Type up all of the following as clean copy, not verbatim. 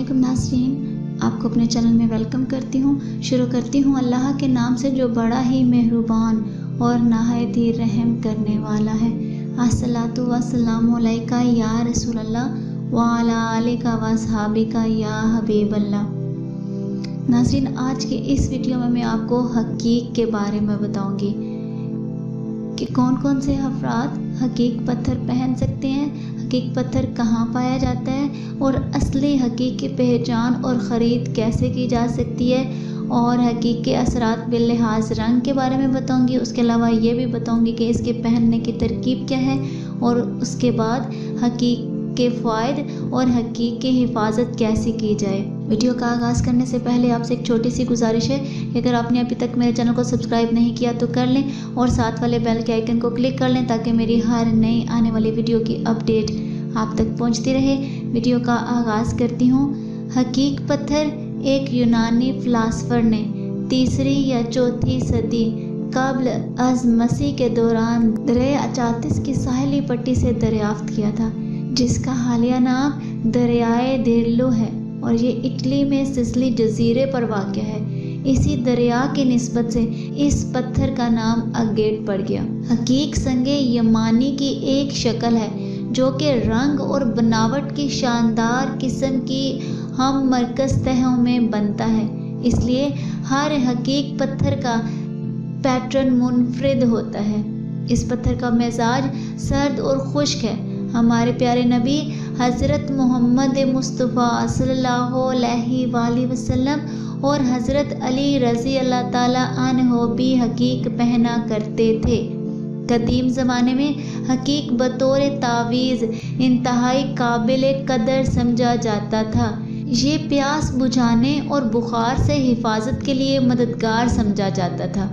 अस्सलामुअलैकुम नाज़रीन, आपको अपने चैनल में वेलकम करती हूँ। शुरू करती हूँ अल्लाह के नाम से जो बड़ा ही मेहरबान और नहायत ही रहम करने वाला है। अस्सलातु वस्सलामु अलैका या रसूल अल्लाह व अला आलिका व अस्हाबिका या हबीब अल्लाह। नाज़रीन, आज के इस वीडियो में मैं आपको हकीक के बारे में बताऊंगी कि कौन कौन से अफराद हकीक पत्थर पहन सकते हैं, हकीक पत्थर कहाँ पाया जाता है और असली हकीक की पहचान और ख़रीद कैसे की जा सकती है, और हकीक के असरात बिल्लिहाज रंग के बारे में बताऊंगी। उसके अलावा ये भी बताऊंगी कि इसके पहनने की तरकीब क्या है, और उसके बाद हकीक के फ़ायदे और हकीक की हिफाजत कैसे की जाए। वीडियो का आगाज़ करने से पहले आपसे एक छोटी सी गुजारिश है कि अगर आपने अभी तक मेरे चैनल को सब्सक्राइब नहीं किया तो कर लें और साथ वाले बेल के आइकन को क्लिक कर लें ताकि मेरी हर नई आने वाली वीडियो की अपडेट आप तक पहुंचती रहे। वीडियो का आगाज़ करती हूँ। हकीक पत्थर एक यूनानी फ़िलासफ़र ने 3री या 4वीं सदी क़ब्ल अज़ मसीह के दौरान दरिया अचातिस की साहिली पट्टी से दरियाफ़्त किया था, जिसका हालिया नाम दरियाए देरलो है और ये इटली में सिसिली जजीरे पर वाक़ है। इसी दरिया की निस्बत से इस पत्थर का नाम अगेट पड़ गया। हकीक संगे यमानी की एक शक्ल है जो कि रंग और बनावट की शानदार किस्म की हम मरकज़ तहों में बनता है, इसलिए हर हकीक पत्थर का पैटर्न मुनफरिद होता है। इस पत्थर का मिजाज सर्द और खुश्क है। हमारे प्यारे नबी हज़रत मोहम्मद मुस्तफ़ा सल्लल्लाहु अलैहि वसल्लम और हज़रत अली रज़ी अल्लाह ताला अन्हो भी हकीक पहना करते थे। कदीम ज़माने में हकीक बतौर तावीज़ इंतहाई काबिल कदर समझा जाता था। ये प्यास बुझाने और बुखार से हिफाजत के लिए मददगार समझा जाता था।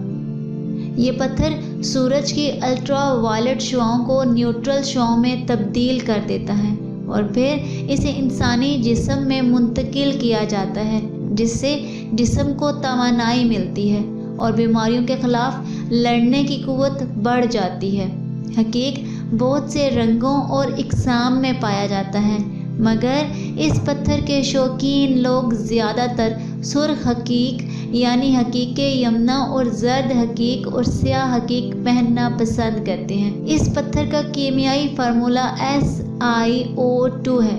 ये पत्थर सूरज की अल्ट्रा वायलेट शुआओं को न्यूट्रल शुआओं में तब्दील कर देता है और फिर इसे इंसानी जिस्म में मुंतकिल किया जाता है, जिससे जिस्म को तवानाई मिलती है और बीमारियों के ख़िलाफ़ लड़ने की क़ुव्वत बढ़ जाती है। हकीक बहुत से रंगों और इक़साम में पाया जाता है, मगर इस पत्थर के शौकीन लोग ज़्यादातर सुर्ख हकीक यानी हकीक यमना और जर्द हकीक और स्याह हकीक पहनना पसंद करते हैं। इस पत्थर का कीमियाई फार्मूला SiO2 है,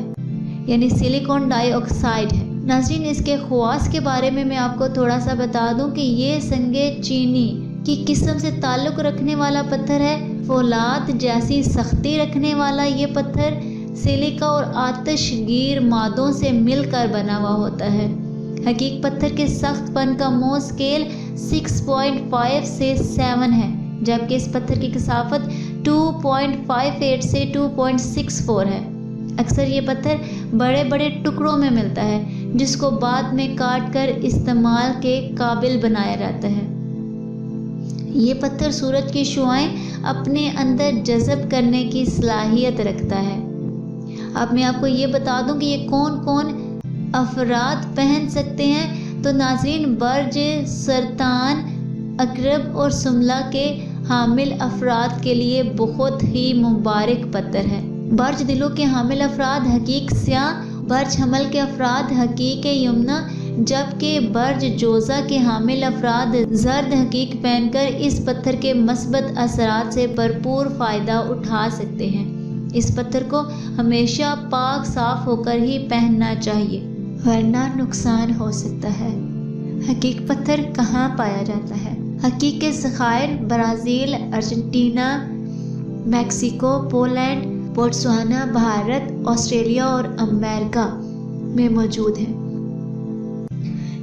यानी सिलिकॉन डाइऑक्साइड है। नाज़रीन, इसके ख़वास के बारे में मैं आपको थोड़ा सा बता दूं कि ये संगे चीनी की किस्म से ताल्लुक़ रखने वाला पत्थर है। फौलाद जैसी सख्ती रखने वाला ये पत्थर सिलिका और आतिशगीर मादों से मिलकर बना हुआ होता है। हकीक पत्थर के सख्तपन का मो स्केल 6.5 से 7 है, जबकि इस पत्थर की कसाफत 2.58 से 2.64 है। अक्सर ये पत्थर बड़े बड़े टुकड़ों में मिलता है, जिसको बाद में काट कर इस्तेमाल के काबिल बनाया जाता है। ये पत्थर सूरज की शुआएं अपने अंदर जज़ब करने की सलाहियत रखता है। अब मैं आपको ये बता दूं कि ये कौन कौन अफराद पहन सकते हैं। तो नाज़रीन, बर्ज, सरतान, अकरब और सुमला के हामिल अफराद के लिए बहुत ही मुबारक पत्थर है। बर्ज दिलों के हामिल अफराद हकीक स्याह, बर्ज हमल के अफराद हकीक यमुना, जबकि बर्ज जोज़ा के हामिल अफराद जर्द हकीक पहनकर इस पत्थर के मस्बत असरात से भरपूर फ़ायदा उठा सकते हैं। इस पत्थर को हमेशा पाक साफ होकर ही पहनना चाहिए, वरना नुकसान हो सकता है। हकीक पत्थर कहाँ पाया जाता है? हकीक के ज़खायर Brazil, Argentina, Mexico, Poland, Botswana, Bharat, Australia और अमेरिका में मौजूद हैं।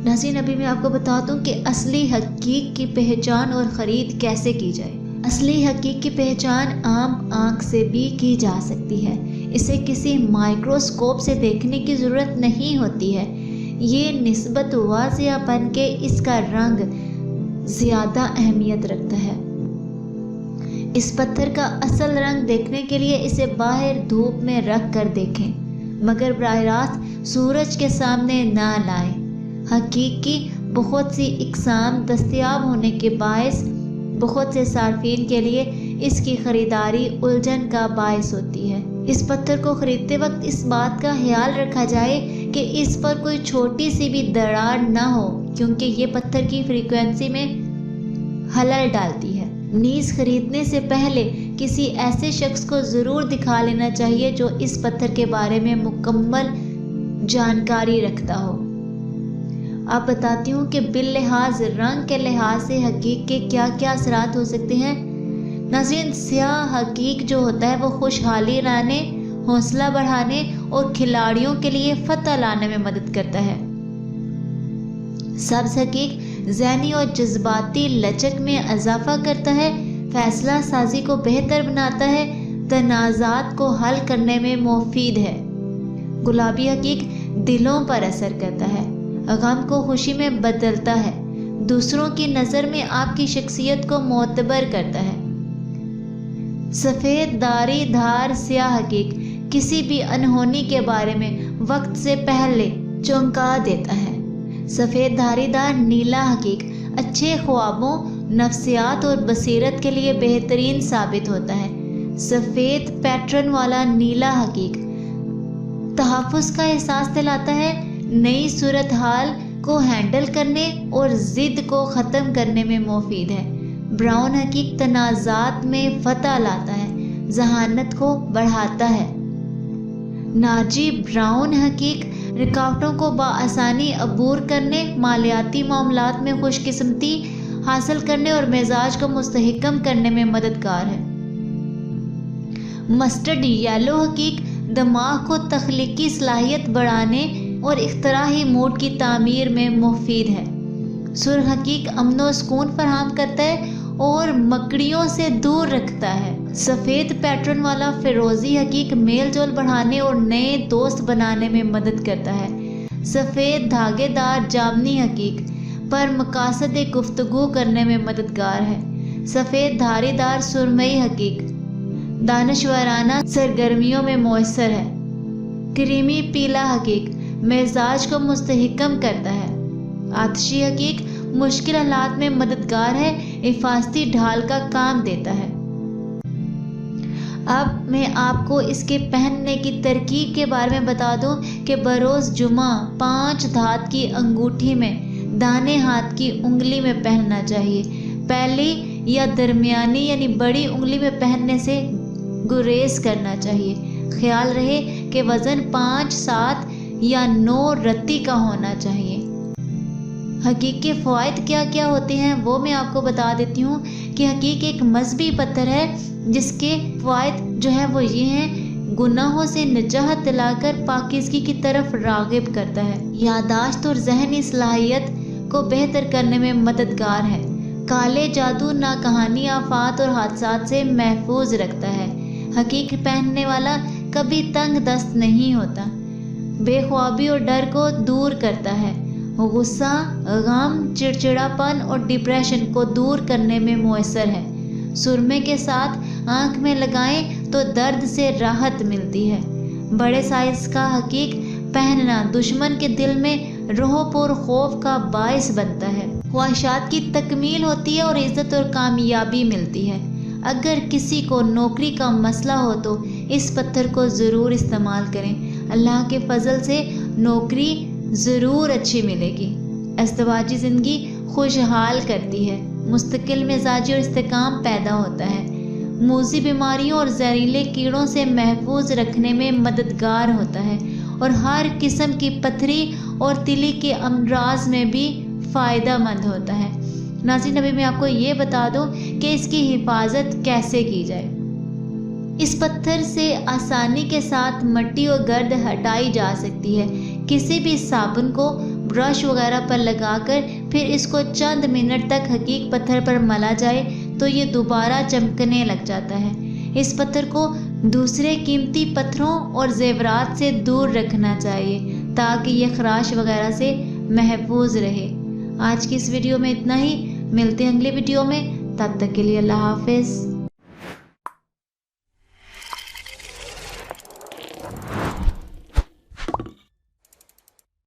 नाज़रीन, अभी मैं आपको बता दूं कि असली हकीक की पहचान और ख़रीद कैसे की जाए। असली हकीक की पहचान आम आँख से भी की जा सकती है। इसे किसी माइक्रोस्कोप से देखने की ज़रूरत नहीं होती है। ये निस्बत वाज़िया बन के इसका रंग ज़्यादा अहमियत रखता है। इस पत्थर का असल रंग देखने के लिए इसे बाहर धूप में रख कर देखें, मगर बराह रास्त सूरज के सामने ना लाएं। हकीक की बहुत सी इक़साम दस्तयाब होने के बायस बहुत से सार्फिन के लिए इसकी ख़रीदारी उलझन का बायस होती है। इस पत्थर को ख़रीदते वक्त इस बात का ख्याल रखा जाए کہ اس پر کوئی چھوٹی سی بھی دراڑ نہ ہو، کیونکہ یہ پتھر کی فریکوینسی میں خلل ڈالتی ہے۔ نیز خریدنے سے پہلے کسی ایسے شخص کو ضرور دکھا لینا چاہیے جو اس پتھر کے بارے میں مکمل جانکاری رکھتا ہو۔ اب بتاتی ہوں کہ باللحاظ رنگ کے لحاظ سے حقیق کے کیا کیا اثرات ہو سکتے ہیں۔ ناظرین، سیاہ حقیق جو ہوتا ہے وہ خوشحالی لانے، حوصلہ بڑھانے اور کھلاڑیوں کے لیے فتح لانے میں مدد کرتا ہے۔ سبز حقیق ذہنی اور جذباتی لچک میں اضافہ کرتا ہے، فیصلہ سازی کو بہتر بناتا ہے، تنازعات کو حل کرنے میں مفید ہے۔ گلابی حقیق دلوں پر اثر کرتا ہے، غم کو خوشی میں بدلتا ہے، دوسروں کی نظر میں آپ کی شخصیت کو معتبر کرتا ہے۔ سفید دھاری دھار سیاہ حقیق کسی بھی انہونی کے بارے میں وقت سے پہلے چونکا دیتا ہے۔ سفید دھاری دار نیلا حقیق اچھے خوابوں، نفسیات اور بصیرت کے لیے بہترین ثابت ہوتا ہے۔ سفید پیٹرن والا نیلا حقیق تحفظ کا احساس دلاتا ہے، نئی صورتحال کو ہینڈل کرنے اور ضد کو ختم کرنے میں مفید ہے۔ براؤن حقیق تنازعات میں فتح لاتا ہے، ذہانت کو بڑھاتا ہے۔ ناجی براؤن حقیق رکاوٹوں کو بآسانی عبور کرنے، مالیاتی معاملات میں خوش قسمتی حاصل کرنے اور مزاج کو مستحکم کرنے میں مددگار ہے۔ مسٹرڈ یلو حقیق دماغ کو تخلیقی صلاحیت بڑھانے اور اختراعی موڈ کی تعمیر میں مفید ہے۔ سرخ حقیق امن و سکون فراہم کرتا ہے اور مکڑیوں سے دور رکھتا ہے۔ سفید پیٹرن والا فیروزی حقیق میل جول بڑھانے اور نئے دوست بنانے میں مدد کرتا ہے۔ سفید دھاگے دار جامنی حقیق پر مقاصد گفتگو کرنے میں مددگار ہے۔ سفید دھاری دار سرمئی حقیق دانشورانہ سرگرمیوں میں مؤثر ہے۔ کریمی پیلا حقیق مزاج کو مستحکم کرتا ہے۔ آتشی حقیق مشکل حالات میں مددگار ہے، حفاظتی ڈھال کا کام دیتا ہے۔ اب میں آپ کو اس کے پہننے کی ترکیب کے بارے میں بتا دوں کہ بروز جمعہ 5 دھات کی انگوٹھی میں دانے ہاتھ کی انگلی میں پہننا چاہیے۔ پہلی یا درمیانی یعنی بڑی انگلی میں پہننے سے گریز کرنا چاہیے۔ خیال رہے کہ وزن 5، 7 یا 9 رتی کا ہونا چاہیے۔ حقیق کے فوائد کیا کیا ہوتے ہیں وہ میں آپ کو بتا دیتی ہوں کہ حقیق ایک مذہبی پتھر ہے جس کے فوائد جو ہے وہ یہ ہیں: گناہوں سے نجات دلا کر پاکیزگی کی طرف راغب کرتا ہے، یادداشت اور ذہنی صلاحیت کو بہتر کرنے میں مددگار ہے، کالے جادو، ناکہانی آفات اور حادثات سے محفوظ رکھتا ہے۔ حقیق پہننے والا کبھی تنگ دست نہیں ہوتا، بے خوابی اور ڈر کو دور کرتا ہے، غصہ، غم، چڑچڑاپن اور ڈپریشن کو دور کرنے میں مؤثر ہے۔ سرمے کے ساتھ آنکھ میں لگائیں تو درد سے راحت ملتی ہے۔ بڑے سائز کا حقیق پہننا دشمن کے دل میں رعب اور خوف کا باعث بنتا ہے، خواہشات کی تکمیل ہوتی ہے اور عزت اور کامیابی ملتی ہے۔ اگر کسی کو نوکری کا مسئلہ ہو تو اس پتھر کو ضرور استعمال کریں، اللہ کے فضل سے نوکری ضرور اچھی ملے گی۔ ازدواجی زندگی خوشحال کرتی ہے، مستقل مزاجی اور استحکام پیدا ہوتا ہے، موذی بیماریوں اور زہریلے کیڑوں سے محفوظ رکھنے میں مددگار ہوتا ہے اور ہر قسم کی پتھری اور تلی کے امراض میں بھی فائدہ مند ہوتا ہے۔ ناظرین، ابھی میں آپ کو یہ بتا دوں کہ اس کی حفاظت کیسے کی جائے۔ اس پتھر سے آسانی کے ساتھ مٹی اور گرد ہٹائی جا سکتی ہے۔ کسی بھی صابن کو برش وغیرہ پر لگا کر پھر اس کو چند منٹ تک حقیق پتھر پر ملا جائے تو یہ دوبارہ چمکنے لگ جاتا ہے۔ اس پتھر کو دوسرے قیمتی پتھروں اور زیورات سے دور رکھنا چاہیے تاکہ یہ خراش وغیرہ سے محفوظ رہے۔ آج کی اس ویڈیو میں اتنا ہی، ملتے ہیں اگلی ویڈیو میں، تب تک کے لیے اللہ حافظ۔